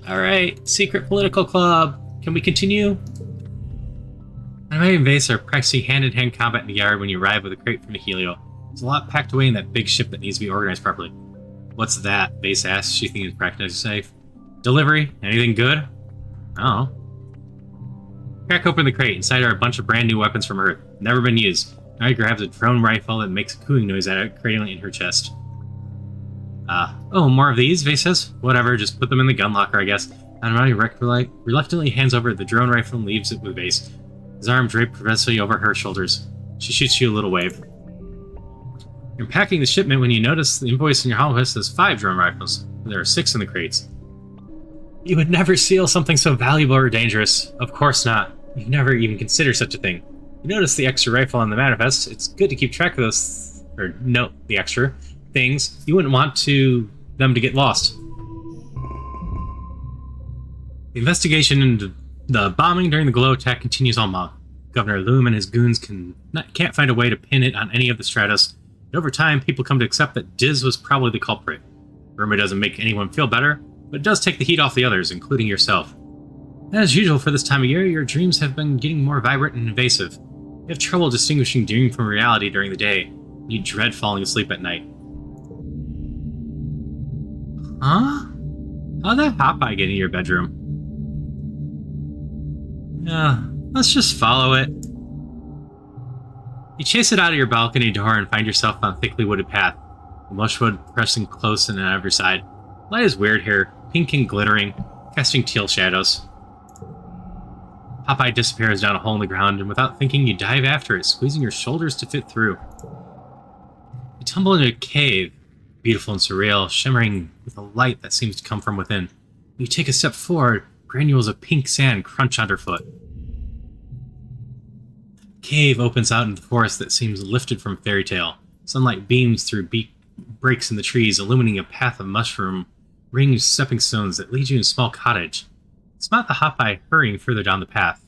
Alright, secret political club. Can we continue? Anime and Vase are practicing hand-in-hand combat in the yard when you arrive with a crate from the Helio. There's a lot packed away in that big ship that needs to be organized properly. What's that? Vase asks, she thinking it's practically safe. Delivery? Anything good? Oh. Crack open the crate. Inside are a bunch of brand new weapons from Earth. Never been used. Now grabs a drone rifle that makes a cooing noise at it, cradling it in her chest. Oh, more of these? Vase says. Whatever, just put them in the gun locker, I guess. Anamari reluctantly hands over the drone rifle and leaves it with Vase. His arm draped progressively over her shoulders. She shoots you a little wave. You're packing the shipment when you notice the invoice in your holocaust says 5 drone rifles. There are 6 in the crates. You would never seal something so valuable or dangerous. Of course not. You've never even considered such a thing. You notice the extra rifle on the manifest. It's good to keep track of those, or note the extra things. You wouldn't want them to get lost. The investigation into the bombing during the Glow attack continues all month. Governor Loom and his goons can't find a way to pin it on any of the Stratos. And over time, people come to accept that Diz was probably the culprit. Rumor doesn't make anyone feel better, but it does take the heat off the others, including yourself. As usual for this time of year, your dreams have been getting more vibrant and invasive. You have trouble distinguishing dream from reality during the day, and you dread falling asleep at night. Huh? How'd that Popeye get in your bedroom? Let's just follow it. You chase it out of your balcony door and find yourself on a thickly wooded path, the mushwood pressing close on every side. Light is weird here, pink and glittering, casting teal shadows. Popeye disappears down a hole in the ground, and without thinking, you dive after it, squeezing your shoulders to fit through. You tumble into a cave, beautiful and surreal, shimmering with a light that seems to come from within. You take a step forward, granules of pink sand crunch underfoot. The cave opens out into the forest that seems lifted from fairy tale. Sunlight beams through breaks in the trees, illuminating a path of mushroom ringed stepping stones that lead you to a small cottage. Spot the Popeye hurrying further down the path.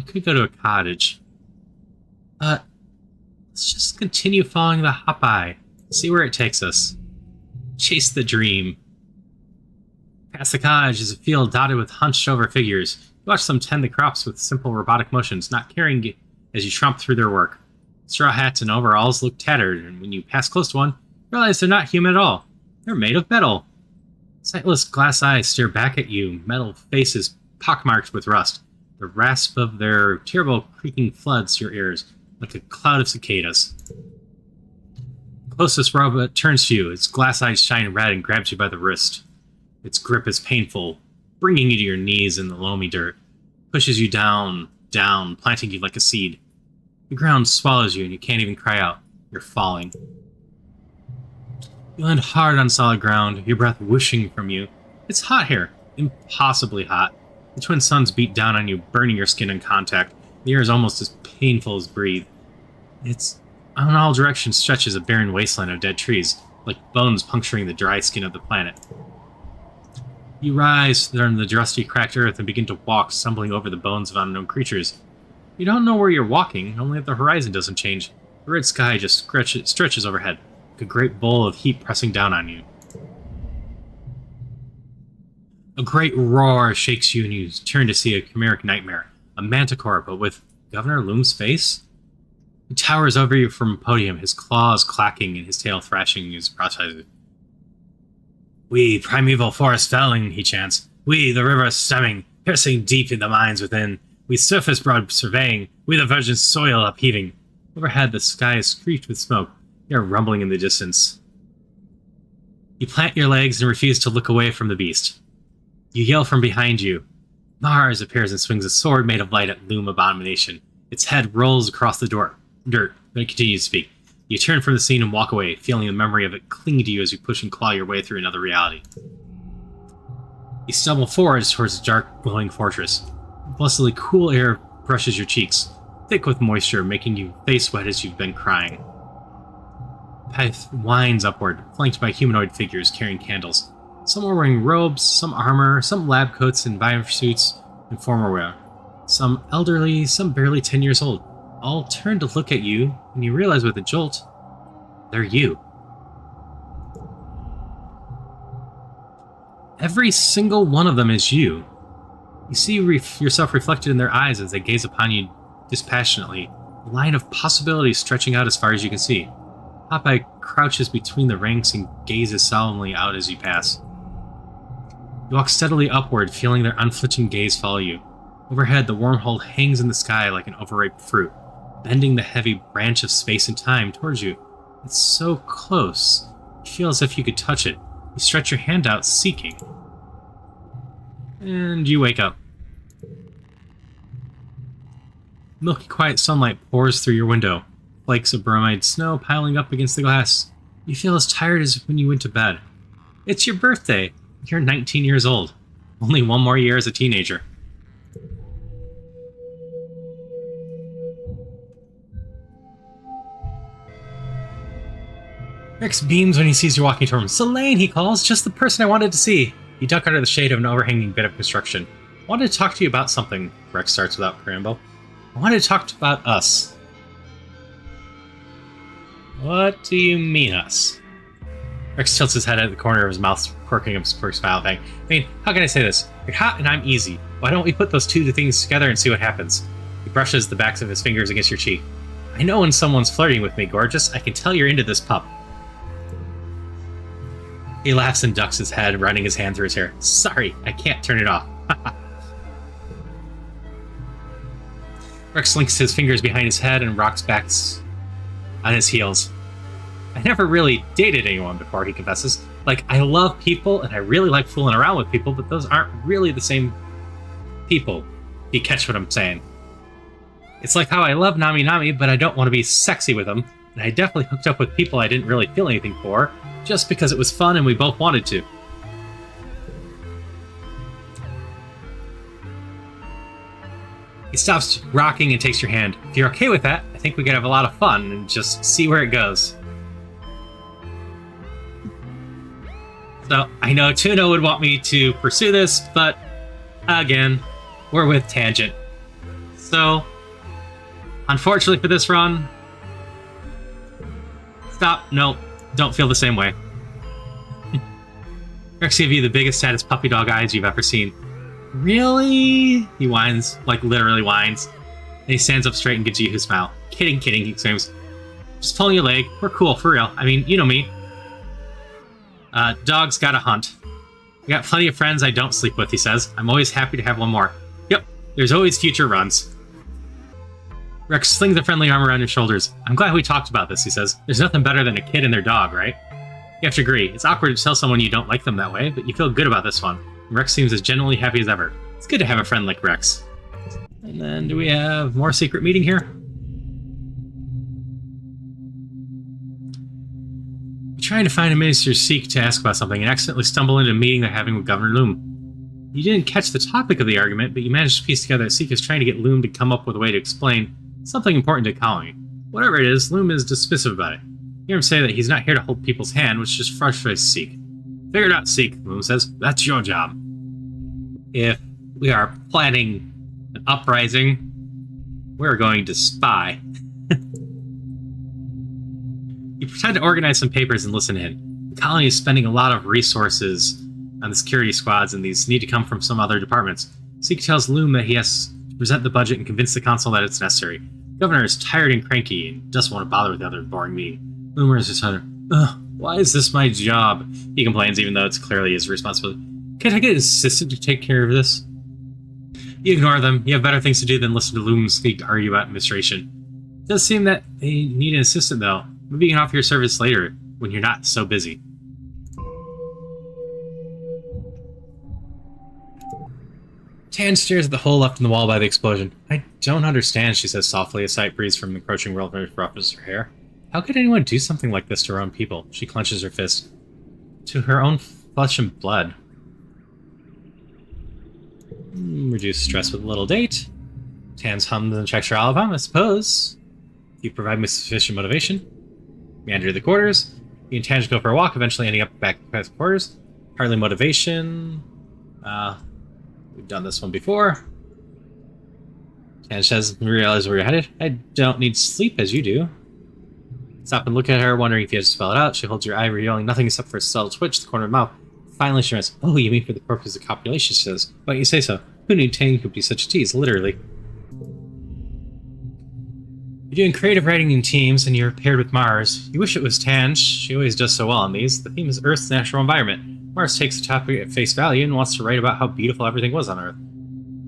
Could go to a cottage. Let's just continue following the Popeye. See where it takes us. Chase the dream. Past the cottage is a field dotted with hunched-over figures. You watch them tend the crops with simple robotic motions, not caring as you tromp through their work. Straw hats and overalls look tattered, and when you pass close to one, you realize they're not human at all. They're made of metal. Sightless glass eyes stare back at you, metal faces pockmarked with rust. The rasp of their terrible creaking floods your ears, like a cloud of cicadas. The closest robot turns to you, its glass eyes shine red and grabs you by the wrist. Its grip is painful, bringing you to your knees in the loamy dirt. Pushes you down, planting you like a seed. The ground swallows you and you can't even cry out. You're falling. You land hard on solid ground, your breath whooshing from you. It's hot here, impossibly hot. The twin suns beat down on you, burning your skin in contact. The air is almost as painful as breathe. It's on all directions stretches a barren wasteland of dead trees, like bones puncturing the dry skin of the planet. You rise from the rusty, cracked earth and begin to walk, stumbling over the bones of unknown creatures. You don't know where you're walking, only that the horizon doesn't change. The red sky just stretches overhead, like a great bowl of heat pressing down on you. A great roar shakes you and you turn to see a chimeric nightmare, a manticore, but with Governor Loom's face. He towers over you from a podium, his claws clacking and his tail thrashing his processes. We, primeval forest felling, he chants. We, the river stemming, piercing deep in the mines within. We, surface broad surveying. We, the virgin soil upheaving. Overhead, the sky is streaked with smoke. You are rumbling in the distance. You plant your legs and refuse to look away from the beast. You yell from behind you. Mars appears and swings a sword made of light at Loom Abomination. Its head rolls across the dirt, but it continues to speak. You turn from the scene and walk away, feeling the memory of it cling to you as you push and claw your way through another reality. You stumble forwards towards the dark, glowing fortress. Blessedly cool air brushes your cheeks, thick with moisture, making you face wet as you've been crying. The path winds upward, flanked by humanoid figures carrying candles. Some are wearing robes, some armor, some lab coats and biosuits and formal wear. Some elderly, some barely 10 years old. All turn to look at you, and you realize with a jolt, they're you. Every single one of them is you. You see yourself reflected in their eyes as they gaze upon you dispassionately, a line of possibilities stretching out as far as you can see. Popeye crouches between the ranks and gazes solemnly out as you pass. You walk steadily upward, feeling their unflinching gaze follow you. Overhead, the wormhole hangs in the sky like an overripe fruit, bending the heavy branch of space and time towards you. It's so close, you feel as if you could touch it. You stretch your hand out, seeking. And you wake up. Milky quiet sunlight pours through your window, flakes of bromide snow piling up against the glass. You feel as tired as when you went to bed. It's your birthday. You're 19 years old. Only one more year as a teenager. Rex beams when he sees you walking toward him. Selene, he calls. Just the person I wanted to see. You duck under the shade of an overhanging bit of construction. I wanted to talk to you about something, Rex starts without preamble. I wanted to talk about us. What do you mean, us? Rex tilts his head at the corner of his mouth, quirking up a smile thing. I mean, how can I say this? You're hot and I'm easy. Why don't we put those two things together and see what happens? He brushes the backs of his fingers against your cheek. I know when someone's flirting with me, gorgeous. I can tell you're into this pup. He laughs and ducks his head, running his hand through his hair. Sorry, I can't turn it off. Rex links his fingers behind his head and rocks back on his heels. I never really dated anyone before, he confesses. Like, I love people and I really like fooling around with people, but those aren't really the same people. You catch what I'm saying? It's like how I love Nami Nami, but I don't want to be sexy with them. And I definitely hooked up with people I didn't really feel anything for, just because it was fun and we both wanted to. He stops rocking and takes your hand. If you're okay with that, I think we could have a lot of fun and just see where it goes. So, I know Tuna would want me to pursue this, but again, we're with Tangent. So, unfortunately for this run, stop. No, don't feel the same way. Rex gave you the biggest, saddest puppy dog eyes you've ever seen. Really? He whines, like literally whines. And he stands up straight and gives you his smile. Kidding, he exclaims. Just pulling your leg. We're cool, for real. I mean, you know me. Dogs gotta hunt. I got plenty of friends I don't sleep with, he says. I'm always happy to have one more. Yep, there's always future runs. Rex slings a friendly arm around your shoulders. I'm glad we talked about this, he says. There's nothing better than a kid and their dog, right? You have to agree. It's awkward to tell someone you don't like them that way, but you feel good about this one. And Rex seems as genuinely happy as ever. It's good to have a friend like Rex. And then, do we have more secret meeting here? You're trying to find a Minister Seek to ask about something and accidentally stumble into a meeting they're having with Governor Loom. You didn't catch the topic of the argument, but you managed to piece together that Seek is trying to get Loom to come up with a way to explain something important to the colony. Whatever it is, Loom is dismissive about it. You hear him say that he's not here to hold people's hand, which just frustrates Seek. Figure it out, Seek, Loom says. That's your job. If we are planning an uprising, we're going to spy. You pretend to organize some papers and listen in. The colony is spending a lot of resources on the security squads, and these need to come from some other departments. Seek tells Loom that he has to present the budget and convince the council that it's necessary. The governor is tired and cranky and doesn't want to bother with the other boring meeting. Loom is just under. Why is this my job? He complains, even though it's clearly his responsibility. Can't I get an assistant to take care of this? You ignore them. You have better things to do than listen to Loom speak to argue about administration. It does seem that they need an assistant, though. Maybe you can offer your service later, when you're not so busy. Tan stares at the hole left in the wall by the explosion. I don't understand, she says softly, a sight breeze from the encroaching world ruffles her hair. How could anyone do something like this to her own people? She clenches her fist. To her own flesh and blood. Reduce stress with a little date. Tan's hums and checks her alibi, I suppose. If you provide me sufficient motivation. We enter the quarters. You and Tan go for a walk, eventually ending up back at the quarters. Hardly motivation. We've done this one before. Tan says, realize where you're headed. I don't need sleep as you do. Stop and look at her, wondering if you have to spell it out. She holds your eye, revealing nothing except for a subtle twitch at the corner of the mouth. Finally, she asks, "Oh, you mean for the purpose of copulation?" She says, "Why you say so? Who knew Tang could be such a tease, literally?" You're doing creative writing in teams, and you're paired with Mars. You wish it was Tan. She always does so well on these. The theme is Earth's natural environment. Mars takes the topic at face value and wants to write about how beautiful everything was on Earth.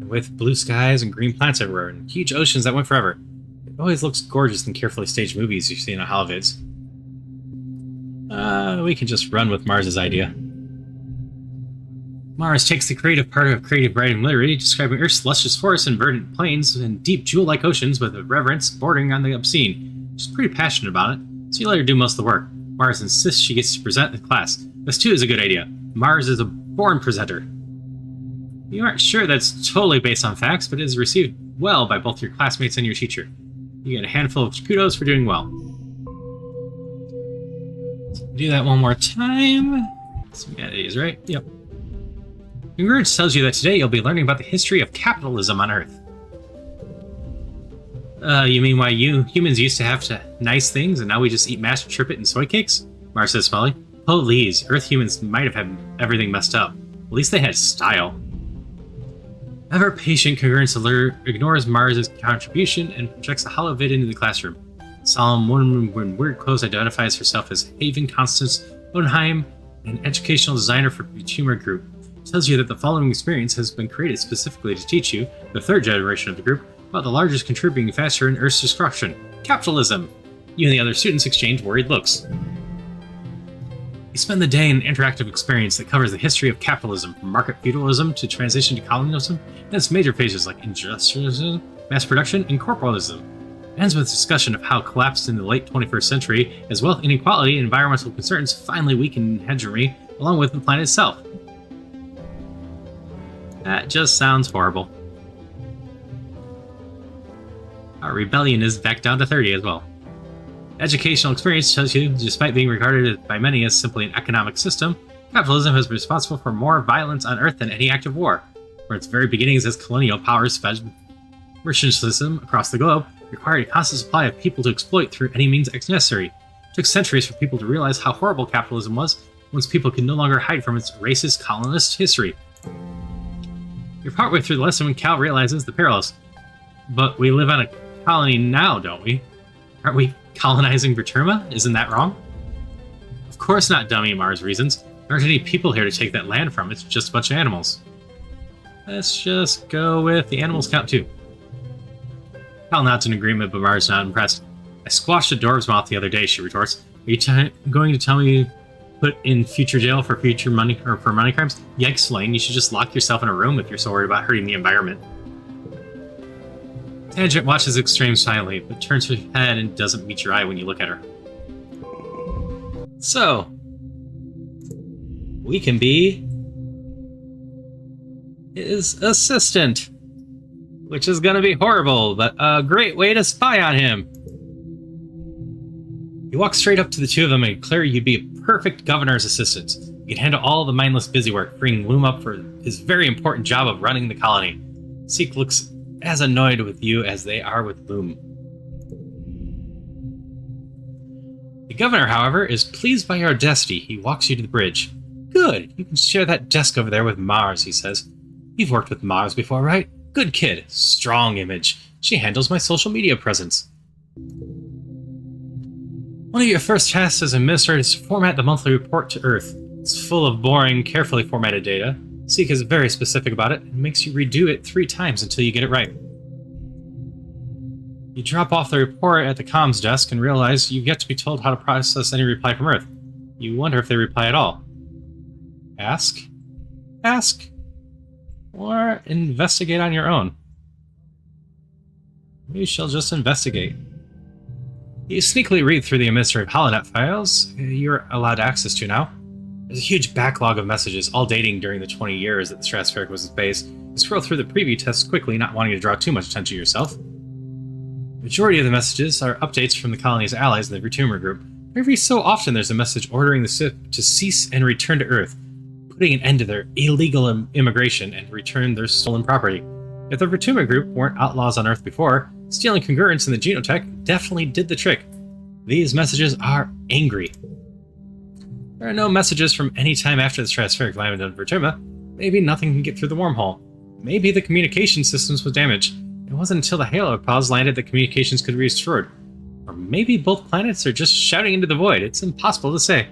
With blue skies and green plants everywhere, and huge oceans that went forever. It always looks gorgeous in carefully staged movies you see in holovids. We can just run with Mars's idea. Mars takes the creative part of creative writing literally, describing Earth's luscious forests and verdant plains and deep jewel-like oceans with a reverence bordering on the obscene. She's pretty passionate about it, so you let her do most of the work. Mars insists she gets to present in class. This too is a good idea. Mars is a born presenter. You aren't sure that's totally based on facts, but it is received well by both your classmates and your teacher. You get a handful of kudos for doing well. Do that one more time. So we got these, right? Yep. Congruence tells you that today you'll be learning about the history of capitalism on Earth. You mean why you humans used to have nice things and now we just eat mashed trippet and soy cakes? Mars says smiling. Please, Earth humans might have had everything messed up. At least they had style. Ever-patient Congruence ignores Mars' contribution and projects the holovid into the classroom. Solemn woman in weird clothes identifies herself as Haven Constance Odenheim, an educational designer for the Humor Group. Tells you that the following experience has been created specifically to teach you, the third generation of the group, about the largest contributing factor in Earth's destruction, capitalism. You and the other students exchange worried looks. You spend the day in an interactive experience that covers the history of capitalism, from market feudalism to transition to communism, and its major phases like industrialism, mass production, and corporatism. It ends with a discussion of how collapse in the late 21st century, as wealth inequality and environmental concerns finally weakened hegemony, along with the planet itself. That just sounds horrible. Our rebellion is back down to 30 as well. Educational experience tells you, despite being regarded by many as simply an economic system, capitalism has been responsible for more violence on Earth than any active war. From its very beginnings as colonial powers fed mercantilism across the globe, required a constant supply of people to exploit through any means necessary. It took centuries for people to realize how horrible capitalism was once people could no longer hide from its racist colonist history. You're partway through the lesson when Cal realizes the parallels. But we live on a colony now, don't we? Aren't we colonizing Verterma? Isn't that wrong? Of course not, dummy, Mars reasons. There aren't any people here to take that land from. It's just a bunch of animals. Let's just go with the animals count too. Cal nods in agreement, but Mars is not impressed. I squashed a dwarf's mouth the other day, she retorts. Are you going to tell me put in future jail for future money or for money crimes? Yikes, Lane, you should just lock yourself in a room if you're so worried about hurting the environment. Tangent watches Extreme silently, but turns her head and doesn't meet your eye when you look at her. So, we can be his assistant, which is gonna be horrible, but a great way to spy on him. You walk straight up to the two of them and declare you'd be a perfect governor's assistant. You can handle all the mindless busy work, freeing Loom up for his very important job of running the colony. Seek looks as annoyed with you as they are with Loom. The governor, however, is pleased by your audacity. He walks you to the bridge. Good, you can share that desk over there with Mars, he says. You've worked with Mars before, right? Good kid. Strong image. She handles my social media presence. One of your first tasks as administrator is to format the monthly report to Earth. It's full of boring, carefully formatted data. Seek is very specific about it and makes you redo it 3 times until you get it right. You drop off the report at the comms desk and realize you've yet to be told how to process any reply from Earth. You wonder if they reply at all. Ask? Ask? Or investigate on your own. We shall just investigate. You sneakily read through the administrative holonet files you're allowed access to now. There's a huge backlog of messages, all dating during the 20 years that the Stratospheric was in space. You scroll through the preview tests quickly, not wanting to draw too much attention to yourself. The majority of the messages are updates from the colony's allies in the Vertumor group. Every so often there's a message ordering the ship to cease and return to Earth, putting an end to their illegal immigration and return their stolen property. If the Vertumor group weren't outlaws on Earth before, stealing congruence in the genotech definitely did the trick. These messages are angry. There are no messages from any time after the stratospheric landing on Vertima. Maybe nothing can get through the wormhole. Maybe the communication systems was damaged. It wasn't until the Halo pause landed that communications could be restored. Or maybe both planets are just shouting into the void. It's impossible to say.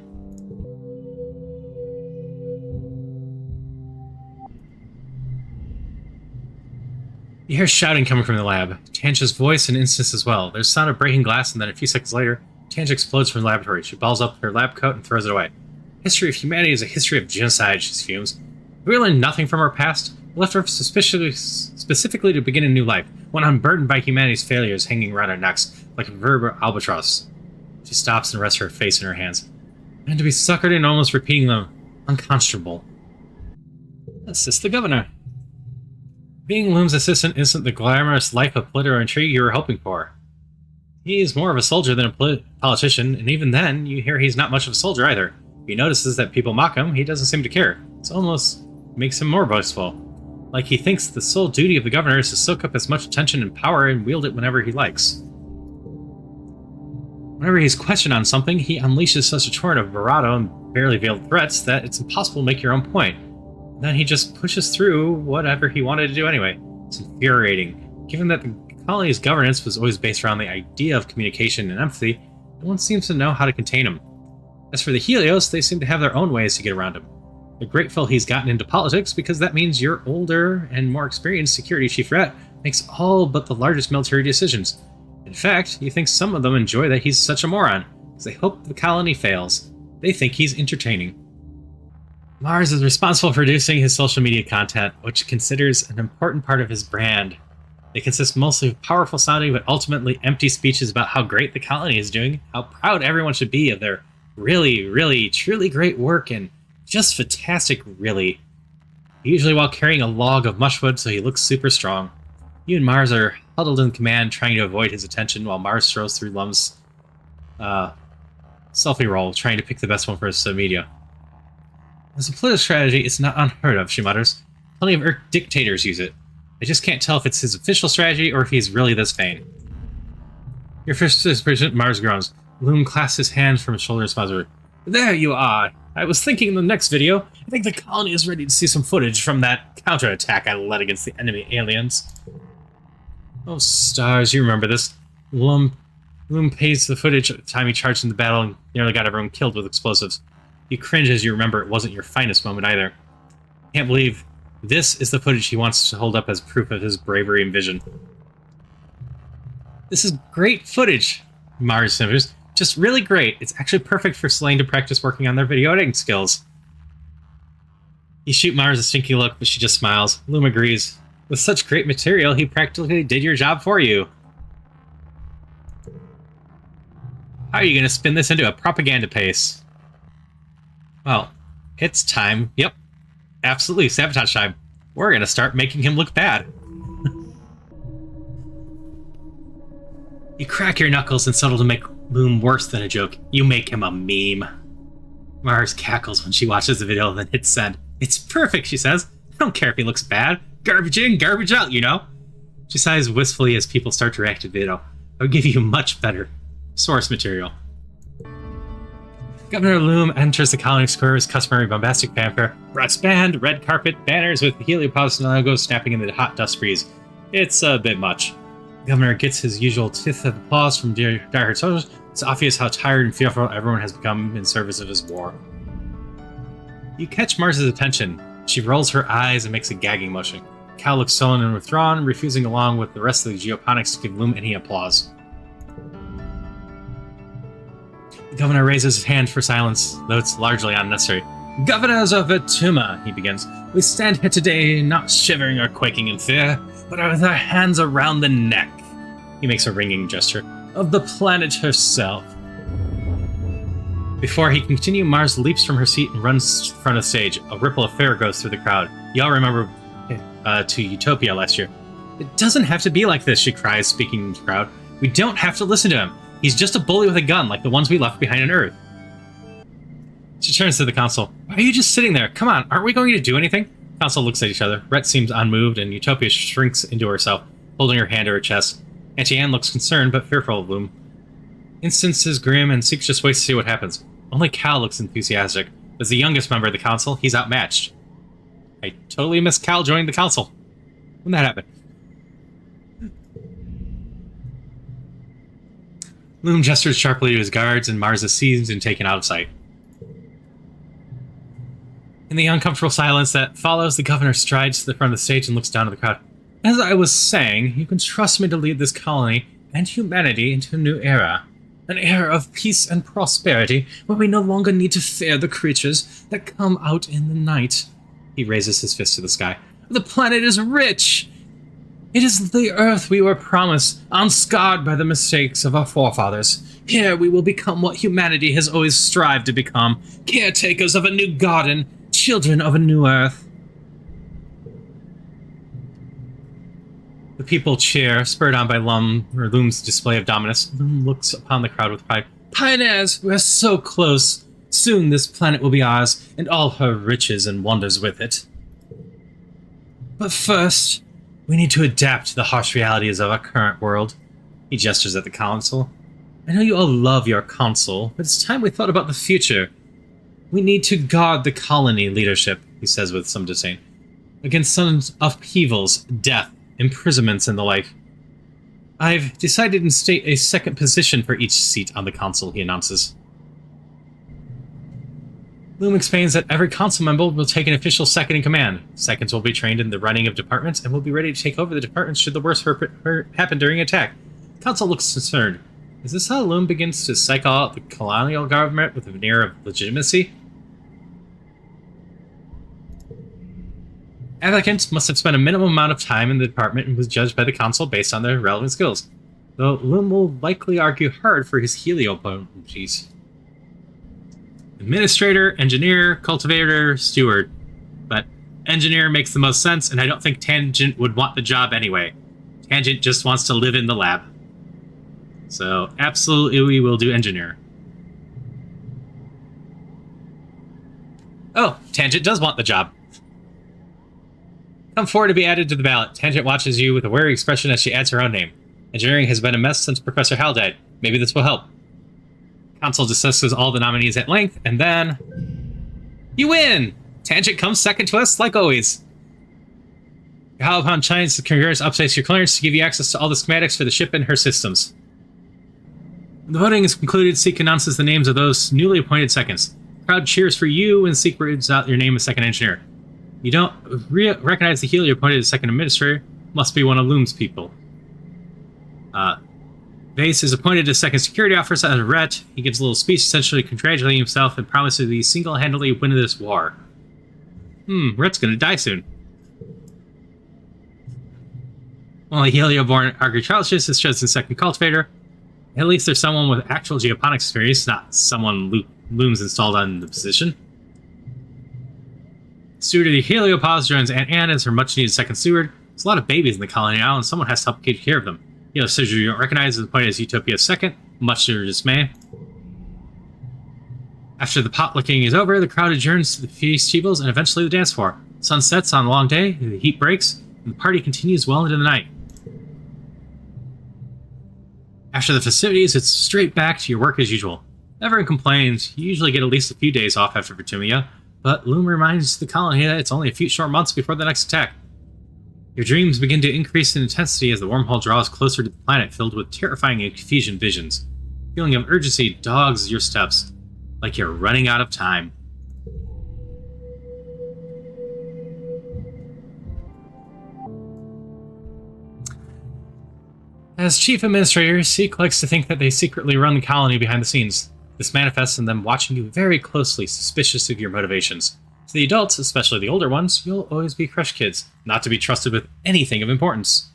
You hear shouting coming from the lab. Tanja's voice and instance as well. There's sound of breaking glass, and then a few seconds later, Tanja explodes from the laboratory. She balls up her lab coat and throws it away. History of humanity is a history of genocide, she fumes. We learned nothing from our past. We left Earth specifically to begin a new life, one unburdened by humanity's failures hanging around our necks, like a verb albatross. She stops and rests her face in her hands. And to be suckered in almost repeating them, unconscionable. Assist the governor. Being Loom's assistant isn't the glamorous life of political intrigue you were hoping for. He's more of a soldier than a politician, and even then, you hear he's not much of a soldier either. If he notices that people mock him, he doesn't seem to care. It almost makes him more boastful. Like he thinks the sole duty of the governor is to soak up as much attention and power and wield it whenever he likes. Whenever he's questioned on something, he unleashes such a torrent of bravado and barely veiled threats that it's impossible to make your own point. Then he just pushes through whatever he wanted to do anyway. It's infuriating. Given that the colony's governance was always based around the idea of communication and empathy, no one seems to know how to contain him. As for the Helios, they seem to have their own ways to get around him. They're grateful he's gotten into politics because that means your older and more experienced security chief rat makes all but the largest military decisions. In fact, he thinks some of them enjoy that he's such a moron, because they hope the colony fails. They think he's entertaining. Mars is responsible for producing his social media content, which he considers an important part of his brand. They consist mostly of powerful sounding but ultimately empty speeches about how great the colony is doing, how proud everyone should be of their really, really, truly great work, and just fantastic, really. Usually while carrying a log of mushwood so he looks super strong. You and Mars are huddled in command trying to avoid his attention while Mars strolls through Lum's selfie roll, trying to pick the best one for his media. As a political strategy, it's not unheard of, she mutters. Plenty of Earth dictators use it. I just can't tell if it's his official strategy or if he's really this vain. Your first suspicion, Mars groans. Loom clasps his hands from his shoulder and smiles. There you are! I was thinking in the next video, I think the colony is ready to see some footage from that counterattack I led against the enemy aliens. Oh stars, you remember this. Loom pays the footage at the time he charged into battle and nearly got everyone killed with explosives. You cringe as you remember it wasn't your finest moment either. Can't believe this is the footage he wants to hold up as proof of his bravery and vision. This is great footage, Mars simpers. Just really great. It's actually perfect for Selene to practice working on their video editing skills. You shoot Mars a stinky look, but she just smiles. Loom agrees. With such great material, he practically did your job for you. How are you going to spin this into a propaganda piece? Well, it's time. Yep. Absolutely, sabotage time. We're going to start making him look bad. You crack your knuckles and settle to make Loom worse than a joke. You make him a meme. Mars cackles when she watches the video and then hits send. It's perfect, she says. I don't care if he looks bad. Garbage in, garbage out, you know? She sighs wistfully as people start to react to the video. I would give you much better source material. Governor Loom enters the colony square's customary bombastic fanfare. Brass band, red carpet, banners with the heliopause logos snapping in the hot dust breeze. It's a bit much. The governor gets his usual tithe of applause from diehard soldiers. It's obvious how tired and fearful everyone has become in service of his war. You catch Mars's attention. She rolls her eyes and makes a gagging motion. Cal looks sullen and withdrawn, refusing along with the rest of the geoponics to give Loom any applause. The governor raises his hand for silence, though it's largely unnecessary. Governors of Vertima, he begins, we stand here today not shivering or quaking in fear, but with our hands around the neck, he makes a ringing gesture, of the planet herself. Before he can continue, Mars leaps from her seat and runs in front of the stage. A ripple of fear goes through the crowd. Y'all remember to Utopia last year. It doesn't have to be like this, she cries, speaking to the crowd. We don't have to listen to him. He's just a bully with a gun, like the ones we left behind on Earth. She turns to the council. Why are you just sitting there? Come on, aren't we going to do anything? The council looks at each other. Rhett seems unmoved, and Utopia shrinks into herself, holding her hand to her chest. Auntie Anne looks concerned, but fearful of Loom. Instance is grim, and Seeks just waits to see what happens. Only Cal looks enthusiastic. As the youngest member of the council, he's outmatched. I totally missed Cal joining the council. When that happened. Loom gestures sharply to his guards, and Mars is seized and taken out of sight. In the uncomfortable silence that follows, the governor strides to the front of the stage and looks down at the crowd. As I was saying, you can trust me to lead this colony and humanity into a new era. An era of peace and prosperity, where we no longer need to fear the creatures that come out in the night. He raises his fist to the sky. The planet is rich! It is the Earth we were promised, unscarred by the mistakes of our forefathers. Here we will become what humanity has always strived to become, caretakers of a new garden, children of a new Earth. The people cheer, spurred on by Loom's display of dominance. Loom looks upon the crowd with pride. Pioneers, we're so close. Soon this planet will be ours, and all her riches and wonders with it. But first, we need to adapt to the harsh realities of our current world. He gestures at the council. I know you all love your council, but it's time we thought about the future. We need to guard the colony leadership, he says with some disdain, against sudden upheavals, death, imprisonments, and the like. I've decided to state a second position for each seat on the council, he announces. Loom explains that every council member will take an official second in command. Seconds will be trained in the running of departments and will be ready to take over the departments should the worst happen during attack. Council looks concerned. Is this how Loom begins to cycle out the colonial government with a veneer of legitimacy? Applicants must have spent a minimum amount of time in the department and was judged by the council based on their relevant skills, though Loom will likely argue hard for his heliopolities. Administrator, engineer, cultivator, steward. But engineer makes the most sense, and I don't think Tangent would want the job anyway. Tangent just wants to live in the lab. So, absolutely we will do engineer. Oh, Tangent does want the job. Come forward to be added to the ballot. Tangent watches you with a wary expression as she adds her own name. Engineering has been a mess since Professor Hal died. Maybe this will help. Council discusses all the nominees at length, and then... You win! Tangent comes second to us, like always. Hal upon Chines, the Congress updates your clearance to give you access to all the schematics for the ship and her systems. When the voting is concluded, Seek announces the names of those newly appointed seconds. The crowd cheers for you, and Seek reads out your name as second engineer. You don't recognize the Helio appointed as second administrator. Must be one of Loom's people. Vase is appointed as second security officer as Rhett. He gives a little speech essentially congratulating himself and promises to single-handedly win this war. Rhett's gonna die soon. Only Helio-born agriculturalist is chosen second cultivator. At least there's someone with actual geoponics experience, not someone Loom's installed on the position. Steward of the Heliopause joins Aunt Anne as her much-needed second steward. There's a lot of babies in the colony now, and someone has to help take care of them. Says you don't recognize is appointed as Utopia's second, much to her dismay. After the potlucking is over, the crowd adjourns to the feast tables and eventually the dance floor. Sun sets on a long day, the heat breaks, and the party continues well into the night. After the festivities, it's straight back to your work as usual. Everyone complains, you usually get at least a few days off after Vitumia, but Loom reminds the colony that it's only a few short months before the next attack. Your dreams begin to increase in intensity as the wormhole draws closer to the planet filled with terrifying and confusion visions. A feeling of urgency dogs your steps, like you're running out of time. As chief administrator, Seek likes to think that they secretly run the colony behind the scenes. This manifests in them watching you very closely, suspicious of your motivations. To the adults, especially the older ones, you'll always be crush kids, not to be trusted with anything of importance.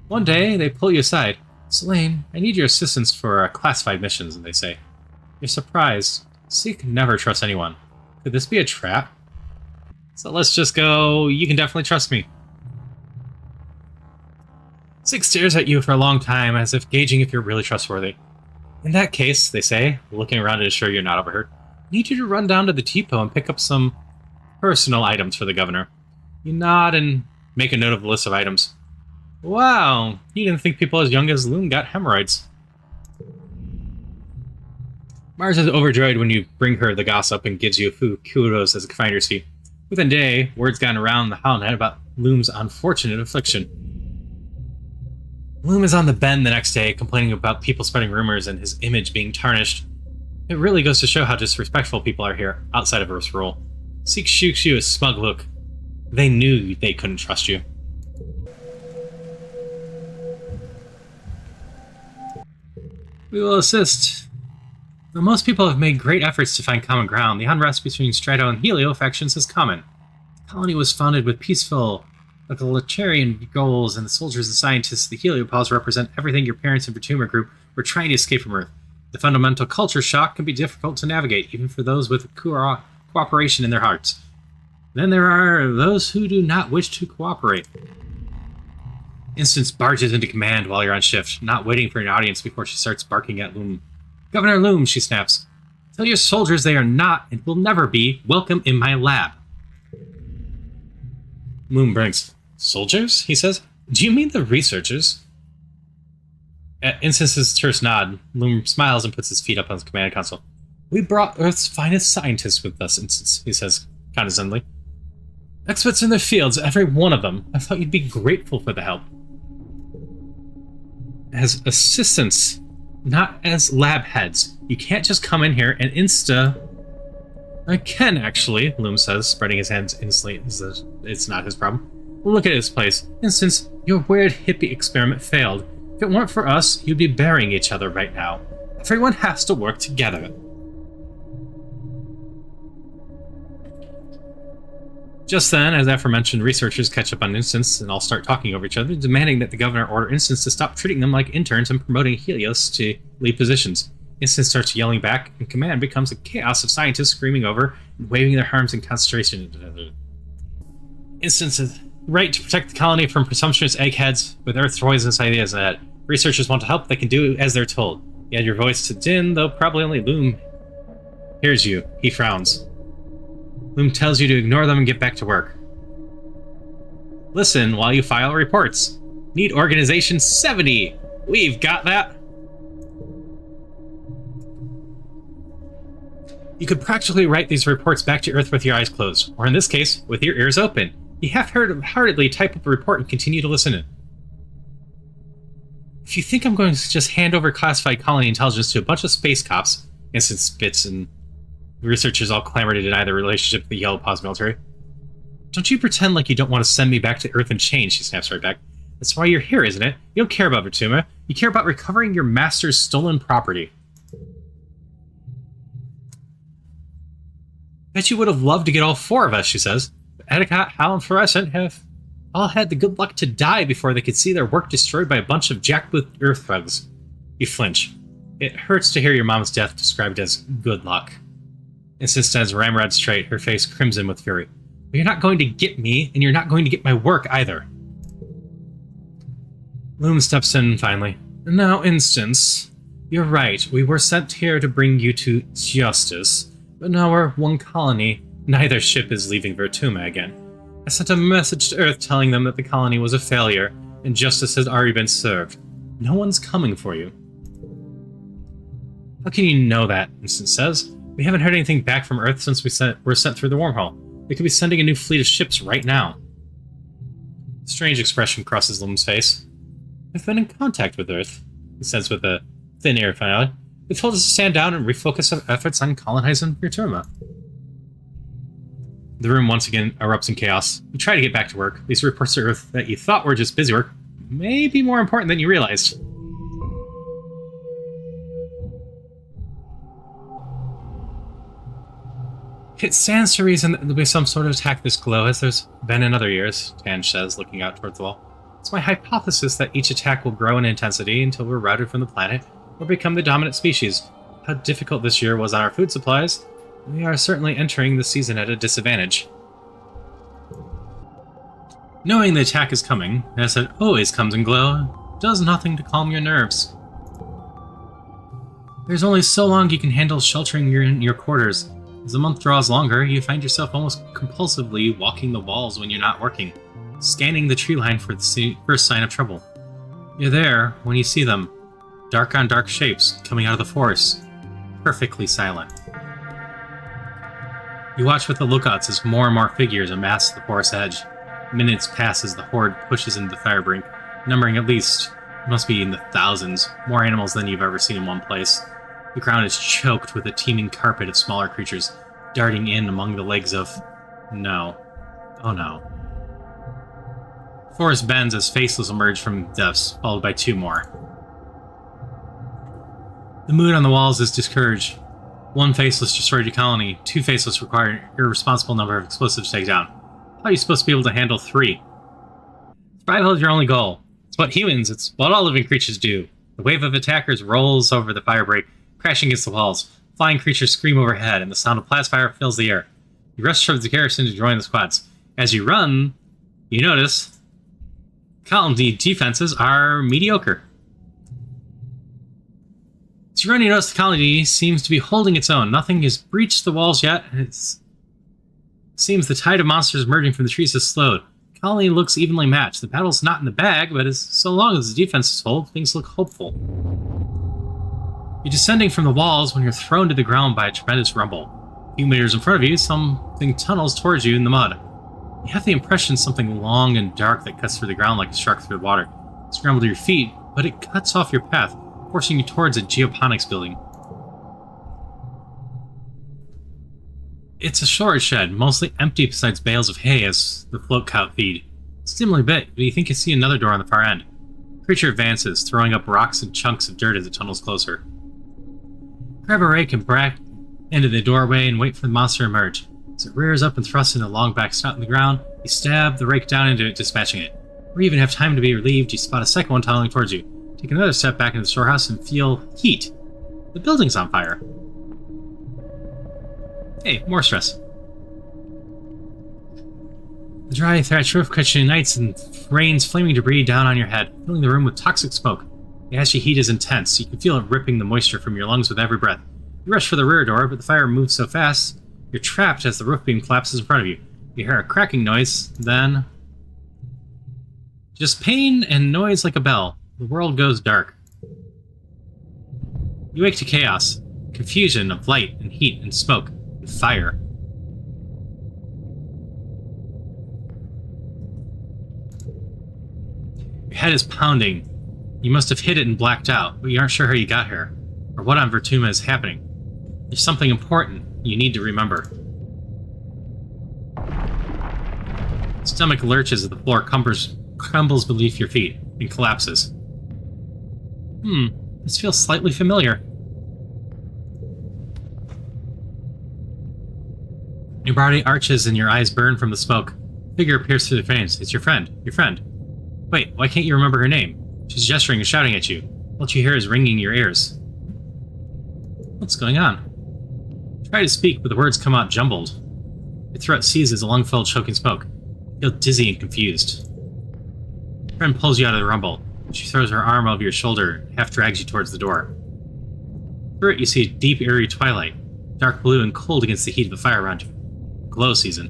One day, they pull you aside. Selene, I need your assistance for classified missions, and they say. You're surprised. Seek never trusts anyone. Could this be a trap? So let's just go, you can definitely trust me. Seek stares at you for a long time, as if gauging if you're really trustworthy. In that case, they say, looking around to ensure you're not overheard, I need you to run down to the depot and pick up some personal items for the governor. You nod and make a note of the list of items. Wow, you didn't think people as young as Loom got hemorrhoids. Mars is overjoyed when you bring her the gossip and gives you a few kudos as a finder's fee. Within a day, word's gotten around the Howlnet about Loom's unfortunate affliction. Loom is on the bend the next day, complaining about people spreading rumors and his image being tarnished. It really goes to show how disrespectful people are here, outside of Earth's rule. Seek shoots you a smug look. They knew they couldn't trust you. We will assist. Though most people have made great efforts to find common ground, the unrest between Strato and Helio factions is common. The colony was founded with peaceful, egalitarian goals, and the soldiers and scientists of the Heliopause represent everything your parents and Vertuma group were trying to escape from Earth. The fundamental culture shock can be difficult to navigate, even for those with cooperation in their hearts. Then there are those who do not wish to cooperate. Instance barges into command while you're on shift, not waiting for an audience before she starts barking at Loom. Governor Loom, she snaps. Tell your soldiers they are not, and will never be, welcome in my lab. Loom blinks. Soldiers? He says. Do you mean the researchers? At Instance's terse nod, Loom smiles and puts his feet up on his command console. We brought Earth's finest scientists with us, Instance, he says, condescendingly. Experts in their fields, every one of them. I thought you'd be grateful for the help. As assistants, not as lab heads. You can't just come in here and I can, actually, Loom says, spreading his hands instantly as if it's not his problem. Look at this place. Instance, your weird hippie experiment failed. If it weren't for us, you'd be burying each other right now. Everyone has to work together. Just then, as aforementioned, researchers catch up on Instance and all start talking over each other, demanding that the governor order Instance to stop treating them like interns and promoting Helios to lead positions. Instance starts yelling back, and command becomes a chaos of scientists screaming over and waving their arms in concentration. Instance's right to protect the colony from presumptuous eggheads with Earth's poisonous ideas ahead. Researchers want to help, they can do as they're told. You add your voice to din, though probably only Loom hears you. He frowns. Loom tells you to ignore them and get back to work. Listen while you file reports. Need Organization 70. We've got that. You could practically write these reports back to Earth with your eyes closed, or in this case, with your ears open. You half-heartedly type up a report and continue to listen in. If you think I'm going to just hand over classified colony intelligence to a bunch of space cops, Instance spits and researchers all clamor to deny their relationship with the Yellow Paws military. Don't you pretend like you don't want to send me back to Earth and change, she snaps right back. That's why you're here, isn't it? You don't care about Vertuma. You care about recovering your master's stolen property. Bet you would have loved to get all four of us, she says. But Endicott, Hal, and Fluorescent have all had the good luck to die before they could see their work destroyed by a bunch of jackboot Earth thugs. You flinch. It hurts to hear your mom's death described as good luck. Instance stands ramrod straight, her face crimson with fury. But you're not going to get me, and you're not going to get my work either. Loom steps in finally. Now, Instance, you're right. We were sent here to bring you to justice. But now we're one colony. Neither ship is leaving Vertuma again. I sent a message to Earth telling them that the colony was a failure, and justice has already been served. No one's coming for you. How can you know that? Instance says. We haven't heard anything back from Earth since were sent through the wormhole. They could be sending a new fleet of ships right now. A strange expression crosses Loom's face. I've been in contact with Earth, he says with a thin air finale. They told us to stand down and refocus our efforts on colonizing Vertuma. The room once again erupts in chaos. You try to get back to work. These reports to Earth that you thought were just busy work may be more important than you realized. It stands to reason that there'll be some sort of attack this glow, as there's been in other years, Tange says, looking out towards the wall. It's my hypothesis that each attack will grow in intensity until we're routed from the planet or become the dominant species. How difficult this year was on our food supplies, we are certainly entering the season at a disadvantage. Knowing the attack is coming, as it always comes in glow, does nothing to calm your nerves. There's only so long you can handle sheltering your quarters. As the month draws longer, you find yourself almost compulsively walking the walls when you're not working, scanning the tree line for the first sign of trouble. You're there when you see them, dark on dark shapes coming out of the forest. perfectly silent. You watch with the lookouts as more and more figures amass at the forest edge. Minutes pass as the horde pushes into the fire brink, numbering at least, it must be in the thousands, more animals than you've ever seen in one place. The ground is choked with a teeming carpet of smaller creatures, darting in among the legs of... No. Oh no. Forest bends as faceless emerge from depths, followed by two more. The mood on the walls is discouraged. One faceless destroyed your colony, two faceless require an irresponsible number of explosives to take down. How are you supposed to be able to handle three? Survival is your only goal. It's what humans, it's what all living creatures do. The wave of attackers rolls over the fire break, crashing against the walls. Flying creatures scream overhead, and the sound of blast fire fills the air. You rush towards the garrison to join the squads. As you run, you notice colony defenses are mediocre. As you run, you notice the colony seems to be holding its own. Nothing has breached the walls yet, and it seems the tide of monsters emerging from the trees has slowed. The colony looks evenly matched. The battle's not in the bag, but so long as the defenses hold, things look hopeful. You're descending from the walls when you're thrown to the ground by a tremendous rumble. A few meters in front of you, something tunnels towards you in the mud. You have the impression something long and dark that cuts through the ground like a shark through the water. You scramble to your feet, but it cuts off your path, forcing you towards a geoponics building. It's a storage shed, mostly empty besides bales of hay as the float cow feed. It's dimly lit, but you think you see another door on the far end. The creature advances, throwing up rocks and chunks of dirt as it tunnels closer. Grab a rake and break into the doorway and wait for the monster to emerge. As it rears up and thrusts in a long back snout in the ground, you stab the rake down into it, dispatching it. Before you even have time to be relieved, you spot a second one tunneling towards you. Take another step back into the storehouse and feel heat. The building's on fire. Hey, more stress. The dry thatch roof catches you nights and rains flaming debris down on your head, filling the room with toxic smoke. The ashy heat is intense. You can feel it ripping the moisture from your lungs with every breath. You rush for the rear door, but the fire moves so fast, you're trapped as the roof beam collapses in front of you. You hear a cracking noise, then... just pain and noise like a bell. The world goes dark. You wake to chaos, confusion of light and heat and smoke and fire. Your head is pounding. You must have hit it and blacked out, but you aren't sure how you got here, or what on Vertuma is happening. There's something important you need to remember. Stomach lurches as the floor crumbles beneath your feet and collapses. This feels slightly familiar. Your body arches and your eyes burn from the smoke. A figure appears through the flames. It's your friend. Your friend. Wait, why can't you remember her name? She's gesturing and shouting at you. What you hear is ringing in your ears. What's going on? Try to speak, but the words come out jumbled. Your throat seizes a lung-filled choking smoke. You feel dizzy and confused. Your friend pulls you out of the rumble. She throws her arm over your shoulder and half drags you towards the door. Through it, you see a deep, eerie twilight, dark blue and cold against the heat of the fire around you. Glow season.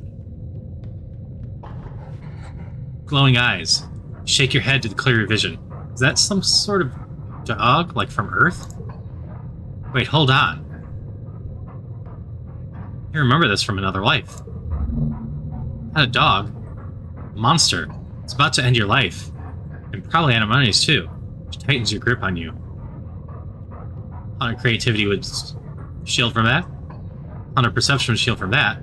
Glowing eyes. You shake your head to clear your vision. Is that some sort of dog, like from Earth? Wait, hold on. You remember this from another life. Not a dog. A monster. It's about to end your life. And probably Anamoni's too, which tightens your grip on you. Hunter creativity would shield from that. Hunter perception would shield from that.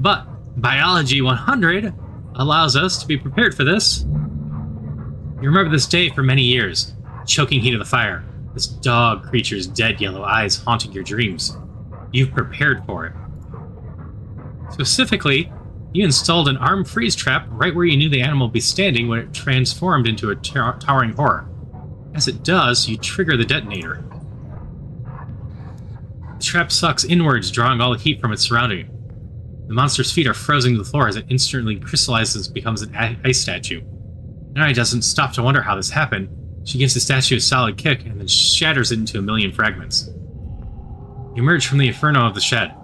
But Biology 100 allows us to be prepared for this. You remember this day for many years. Choking heat of the fire. This dog creature's dead yellow eyes haunting your dreams. You've prepared for it. Specifically, you installed an armed freeze trap right where you knew the animal would be standing when it transformed into a towering horror. As it does, you trigger the detonator. The trap sucks inwards, drawing all the heat from its surrounding. The monster's feet are frozen to the floor as it instantly crystallizes and becomes an ice statue. Nari doesn't stop to wonder how this happened. She gives the statue a solid kick and then shatters it into a million fragments. You emerge from the inferno of the shed,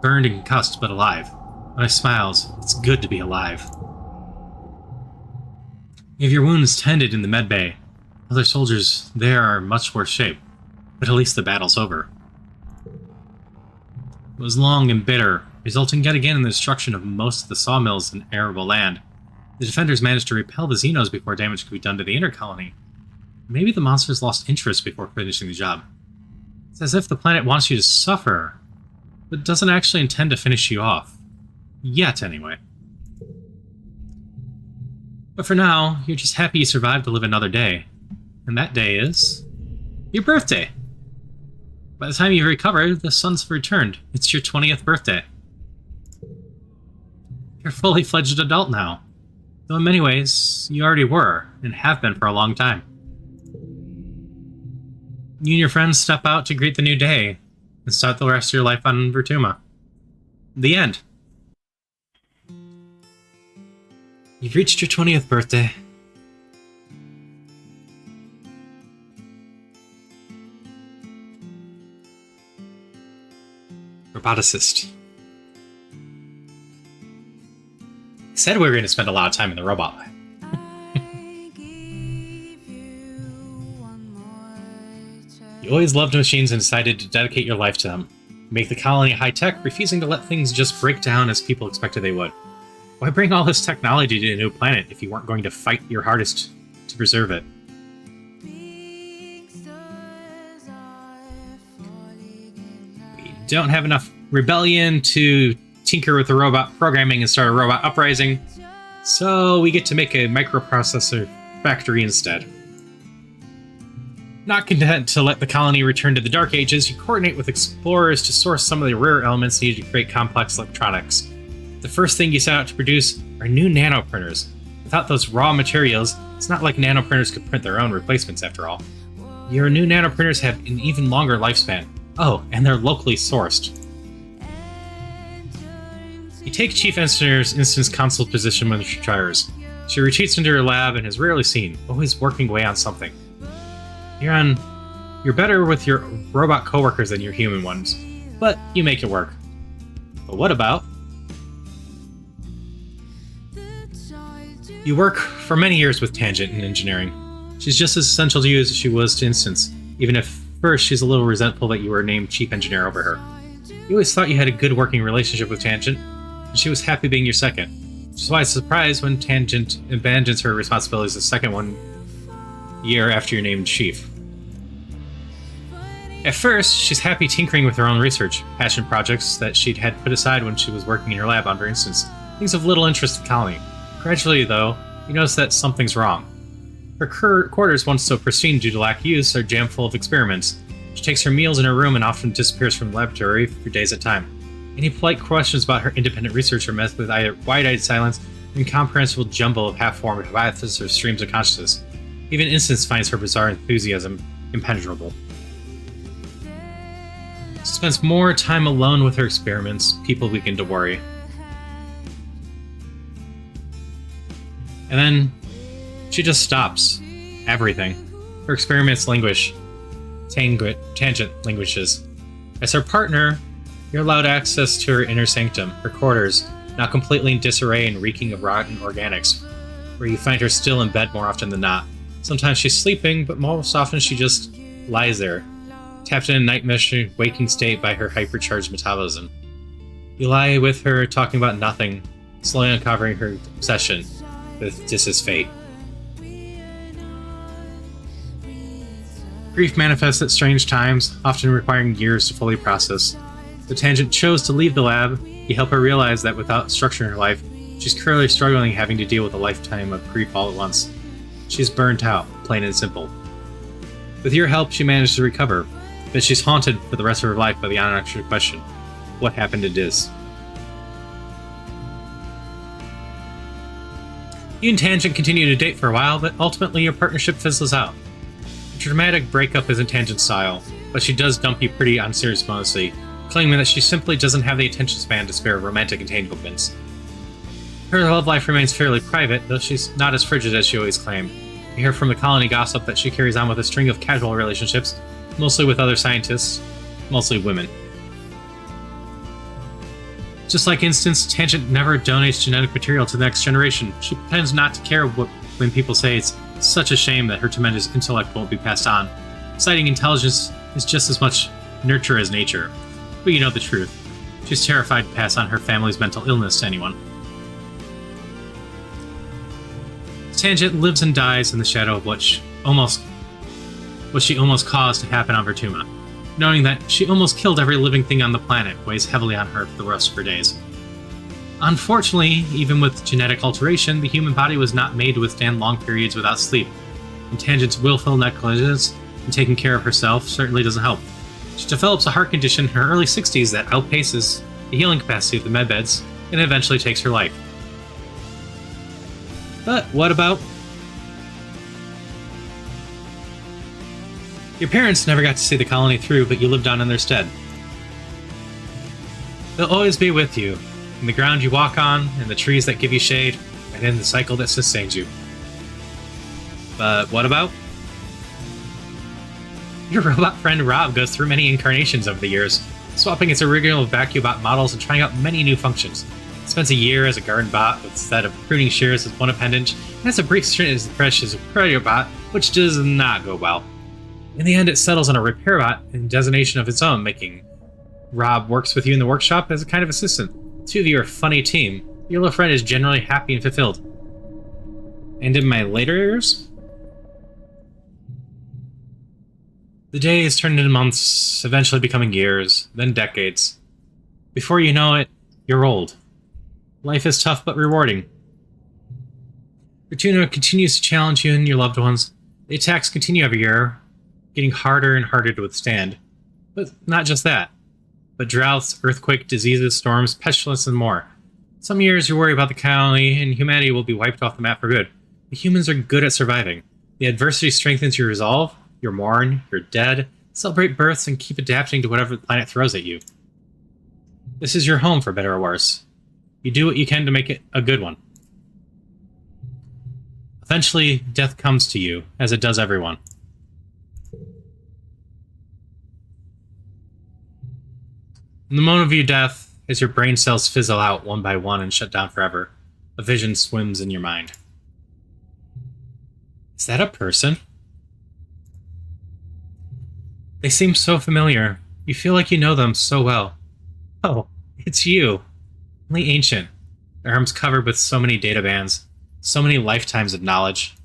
burned and concussed but alive. Nari smiles. It's good to be alive. You have your wounds tended in the med bay. Other soldiers there are in much worse shape, but at least the battle's over. It was long and bitter, resulting yet again in the destruction of most of the sawmills and arable land. The defenders managed to repel the Xenos before damage could be done to the inner colony. Maybe the monsters lost interest before finishing the job. It's as if the planet wants you to suffer, but doesn't actually intend to finish you off. Yet, anyway. But for now, you're just happy you survived to live another day. And that day is... your birthday! By the time you've recovered, the sun's returned. It's your 20th birthday. You're a fully fledged adult now. Though in many ways, you already were, and have been for a long time. You and your friends step out to greet the new day, and start the rest of your life on Vertuma. The end. You've reached your 20th birthday. Roboticist. I said we were going to spend a lot of time in the robot lab. You always loved machines and decided to dedicate your life to them. Make the colony high-tech, refusing to let things just break down as people expected they would. Why bring all this technology to a new planet if you weren't going to fight your hardest to preserve it? We don't have enough rebellion to tinker with the robot programming and start a robot uprising, so we get to make a microprocessor factory instead. Not content to let the colony return to the Dark Ages, you coordinate with explorers to source some of the rare elements needed to create complex electronics. The first thing you set out to produce are new nanoprinters. Without those raw materials, it's not like nanoprinters could print their own replacements after all. Your new nanoprinters have an even longer lifespan. Oh, and they're locally sourced. You take Chief Engineer's instance console position when she retires. She retreats into her lab and is rarely seen, always working away on something. You're better with your robot coworkers than your human ones, but you make it work. But what about... You work for many years with Tangent in engineering. She's just as essential to you as she was to Instance, even if first she's a little resentful that you were named Chief Engineer over her. You always thought you had a good working relationship with Tangent, and she was happy being your second, which is why it's surprised when Tangent abandons her responsibilities the second one year after you're named Chief. At first, she's happy tinkering with her own research, passion projects that she'd had put aside when she was working in her lab on, for instance, things of little interest to the colony. Gradually, though, you notice that something's wrong. Her quarters, once so pristine due to lack of use, are jammed full of experiments. She takes her meals in her room and often disappears from the laboratory for days at a time. Any polite questions about her independent research are met with either wide-eyed silence or incomprehensible jumble of half-formed hypotheses or streams of consciousness. Even Instance finds her bizarre enthusiasm impenetrable. She spends more time alone with her experiments, people begin to worry. And then, she just stops. Everything. Her experiments languish. Tangent languishes. As her partner, you're allowed access to her inner sanctum, her quarters, now completely in disarray and reeking of rotten organics, where you find her still in bed more often than not. Sometimes she's sleeping, but most often she just lies there, tapped in a nightmare waking state by her hypercharged metabolism. You lie with her, talking about nothing, slowly uncovering her obsession with Dis's fate. Grief manifests at strange times, often requiring years to fully process. The Tangent chose to leave the lab. You help her realize that without structure in her life, she's currently struggling having to deal with a lifetime of grief all at once. She's burnt out, plain and simple. With your help, she managed to recover, but she's haunted for the rest of her life by the unanswered question, what happened to Dis? You and Tangent continue to date for a while, but ultimately your partnership fizzles out. A dramatic breakup isn't Tangent's style, but she does dump you pretty unceremoniously, claiming that she simply doesn't have the attention span to spare romantic entanglements. Her love life remains fairly private, though she's not as frigid as she always claimed. You hear from the colony gossip that she carries on with a string of casual relationships, mostly with other scientists, mostly women. Just like Instance, Tangent never donates genetic material to the next generation. She pretends not to care when people say it's such a shame that her tremendous intellect won't be passed on, citing intelligence is just as much nurture as nature. But you know the truth. She's terrified to pass on her family's mental illness to anyone. Tangent lives and dies in the shadow of what she almost caused to happen on Vertuma, knowing that she almost killed every living thing on the planet weighs heavily on her for the rest of her days. Unfortunately, even with genetic alteration, the human body was not made to withstand long periods without sleep, and Tangent's willful negligence in taking care of herself certainly doesn't help. She develops a heart condition in her early 60s that outpaces the healing capacity of the medbeds and eventually takes her life. But what about... Your parents never got to see the colony through, but you lived on in their stead. They'll always be with you, in the ground you walk on, in the trees that give you shade, and in the cycle that sustains you. But what about? Your robot friend Rob goes through many incarnations over the years, swapping its original VacuBot models and trying out many new functions. Spends a year as a garden bot with a set of pruning shears as one appendage, and has a brief stint as fresh as a predator bot, which does not go well. In the end, it settles on a repair bot and designation of its own, making Rob works with you in the workshop as a kind of assistant. The two of you are a funny team. Your little friend is generally happy and fulfilled. And in my later years? The days turn into months, eventually becoming years, then decades. Before you know it, you're old. Life is tough but rewarding. Fortuna continues to challenge you and your loved ones. The attacks continue every year, getting harder and harder to withstand. But not just that, but droughts, earthquake, diseases, storms, pestilence, and more. Some years you worry about the colony and humanity will be wiped off the map for good. The humans are good at surviving. The adversity strengthens your resolve, you're mourn, you're dead, celebrate births, and keep adapting to whatever the planet throws at you. This is your home, for better or worse. You do what you can to make it a good one. Eventually, death comes to you, as it does everyone. In the moment of your death, as your brain cells fizzle out one by one and shut down forever, a vision swims in your mind. Is that a person? They seem so familiar. You feel like you know them so well. Oh, it's you. Only ancient. Their arms covered with so many data bands, so many lifetimes of knowledge.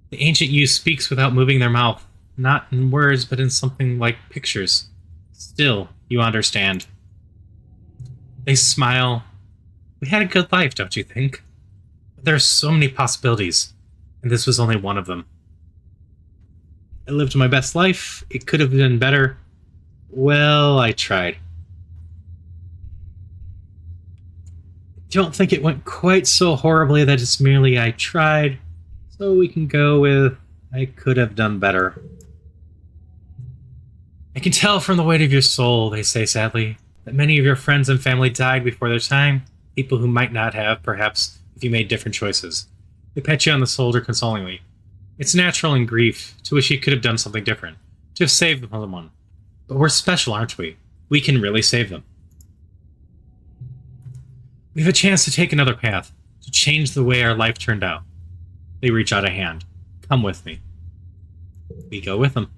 The ancient you speaks without moving their mouth, not in words, but in something like pictures. Still, you understand. They smile. We had a good life, don't you think? But there are so many possibilities, and this was only one of them. I lived my best life. It could have been better. Well, I tried. Don't think it went quite so horribly that it's merely I tried, so we can go with I could have done better. I can tell from the weight of your soul, they say sadly, that many of your friends and family died before their time, people who might not have, perhaps, if you made different choices. They pat you on the shoulder consolingly. It's natural in grief to wish you could have done something different, to have saved someone. But we're special, aren't we? We can really save them. We have a chance to take another path, to change the way our life turned out. They reach out a hand. Come with me. We go with them.